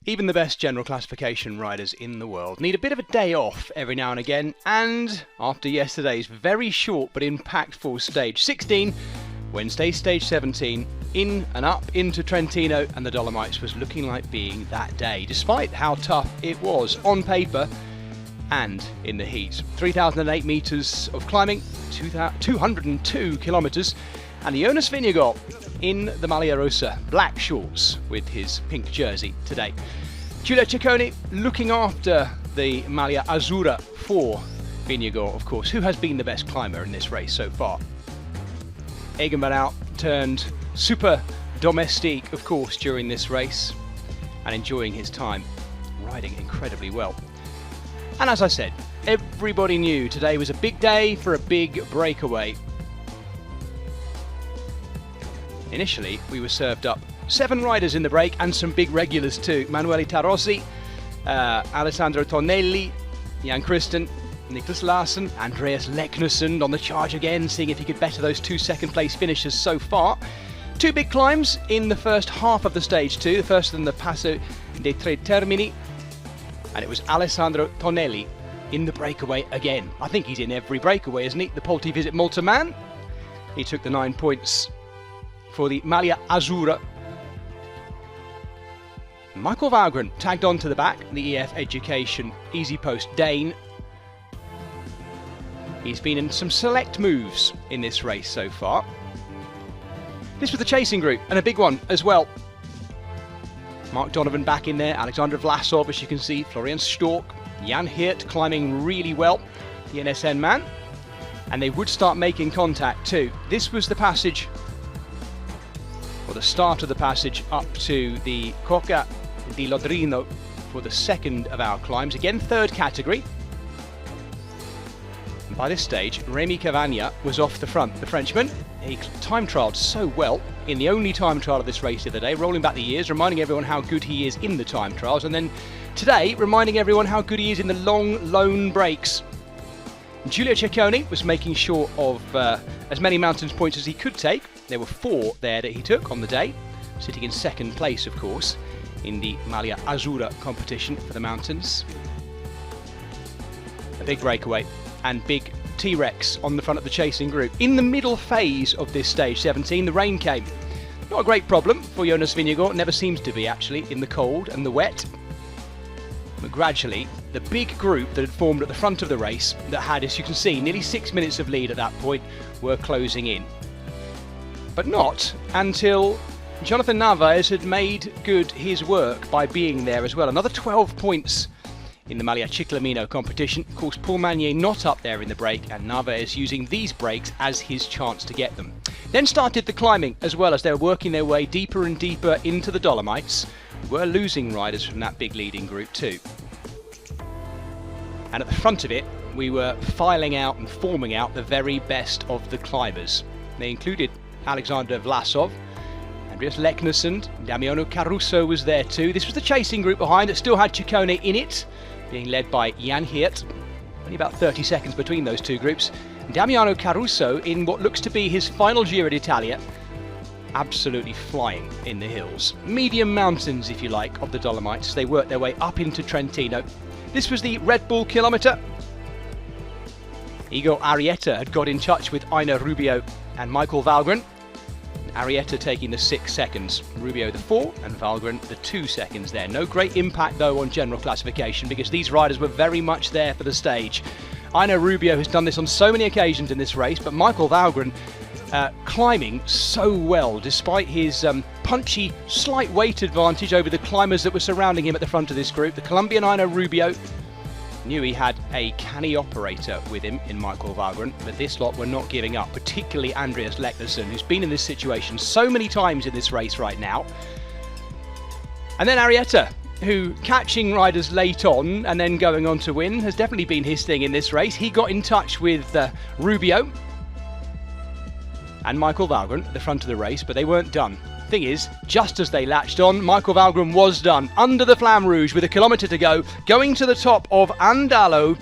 Even the best general classification riders in the world need a bit of a day off every now and again, and after yesterday's very short but impactful stage 16, Wednesday's stage 17, in and up into Trentino and the Dolomites was looking like being that day, despite how tough it was on paper and in the heat. 3,008 metres of climbing, 202 kilometres, and Jonas Vingegaard in the Maglia Rosa, black shorts with his pink jersey today. Giulio Ciccone looking after the Maglia Azzurra for Vingegaard, of course, who has been the best climber in this race so far. Egan Bernal turned super domestique, of course, during this race and enjoying his time, riding incredibly well. And as I said, everybody knew today was a big day for a big breakaway. Initially, we were served up 7 riders in the break and some big regulars too. Manuele Tarossi, Alessandro Tonelli, Jan Christen, Niklas Larsson, Andreas Leknessund on the charge again, seeing if he could better those 2 second place finishers so far. 2 big climbs in the first half of the stage 2, the first in the Passo dei Tre Termini, and it was Alessandro Tonelli in the breakaway again. I think he's in every breakaway, isn't he? The Polti Visit Malta man. He took the 9 points for the Maglia Azzurra. Michael Valgren tagged on to the back, the EF Education EasyPost Dane. He's been in some select moves in this race so far. This was the chasing group, and a big one as well. Mark Donovan back in there, Alexander Vlasov, as you can see, Florian Stork, Jan Hirt climbing really well, the NSN man. And they would start making contact too. This was the passage, or the start of the passage up to the Cocca di Lodrino for the second of our climbs. Again, third category. And by this stage, Rémi Cavagna was off the front. The Frenchman, he time trialled so well in the only time trial of this race the other day, rolling back the years, reminding everyone how good he is in the time trials, and then today reminding everyone how good he is in the long, lone breaks. Giulio Ciccone was making sure of as many mountains points as he could take. There were 4 there that he took on the day, sitting in second place, of course, in the Maglia Azzurra competition for the mountains. A big breakaway and big T-Rex on the front of the chasing group. In the middle phase of this stage 17, the rain came. Not a great problem for Jonas Vingegaard, never seems to be actually, in the cold and the wet. But gradually, the big group that had formed at the front of the race, that had, as you can see, nearly 6 minutes of lead at that point, were closing in. But not until Jonathan Narvaez had made good his work by being there as well. Another 12 points in the Maglia Ciclamino competition. Of course, Paul Magnier not up there in the break, and Narvaez using these breaks as his chance to get them. Then started the climbing as well, as they were working their way deeper and deeper into the Dolomites. We were losing riders from that big leading group too. And at the front of it, we were filing out and forming out the very best of the climbers. They included Alexander Vlasov, Andreas Leknessund, Damiano Caruso was there too. This was the chasing group behind that still had Ciccone in it, being led by Jan Hirt. Only about 30 seconds between those two groups. Damiano Caruso in what looks to be his final Giro d'Italia, absolutely flying in the hills. Medium mountains, if you like, of the Dolomites. They worked their way up into Trentino. This was the Red Bull kilometre. Igor Arrieta had got in touch with Aina Rubio and Michael Valgren. Arrieta taking the 6 seconds, Rubio the 4 and Valgren the 2 seconds there. No great impact though on general classification, because these riders were very much there for the stage. Aina Rubio has done this on so many occasions in this race, but Michael Valgren climbing so well despite his punchy slight weight advantage over the climbers that were surrounding him at the front of this group. The Colombian Aina Rubio knew he had a canny operator with him in Michael Valgren, but this lot were not giving up, particularly Andreas Leknessund, who's been in this situation so many times in this race right now. And then Arrieta, who, catching riders late on and then going on to win, has definitely been his thing in this race. He got in touch with Rubio and Michael Valgren at the front of the race, but they weren't done. Thing is, just as they latched on, Michael Valgren was done, under the Flamme Rouge with a kilometre to go, going to the top of Andalo.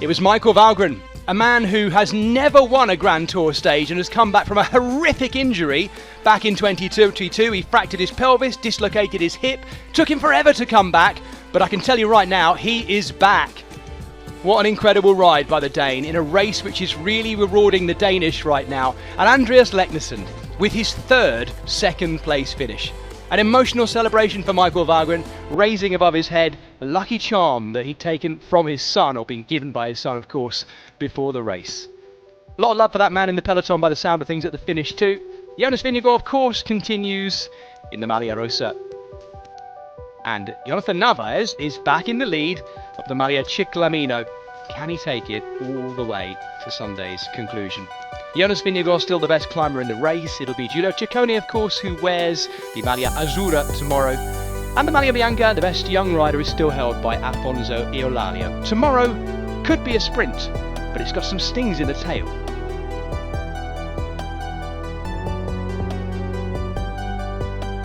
It was Michael Valgren A man who has never won a Grand Tour stage and has come back from a horrific injury back in 2022. He fractured his pelvis, dislocated his hip, took him forever to come back, but I can tell you right now, he is back. What an incredible ride by the Dane in a race which is really rewarding the Danish right now. And Andreas Leknessund with his third second place finish. An emotional celebration for Michael Valgren, raising above his head a lucky charm that he'd taken from his son, or been given by his son, of course, before the race. A lot of love for that man in the peloton by the sound of things at the finish too. Jonas Vingegaard, of course, continues in the Maglia Rosa. And Jonathan Narvaez is back in the lead of the Maglia Ciclamino. Can he take it all the way to Sunday's conclusion? Jonas Vingegaard still the best climber in the race. It'll be Giulio Ciccone, of course, who wears the Maglia Azzurra tomorrow. And the Maglia Bianca, the best young rider, is still held by Afonso Eulalia. Tomorrow could be a sprint, but it's got some stings in the tail.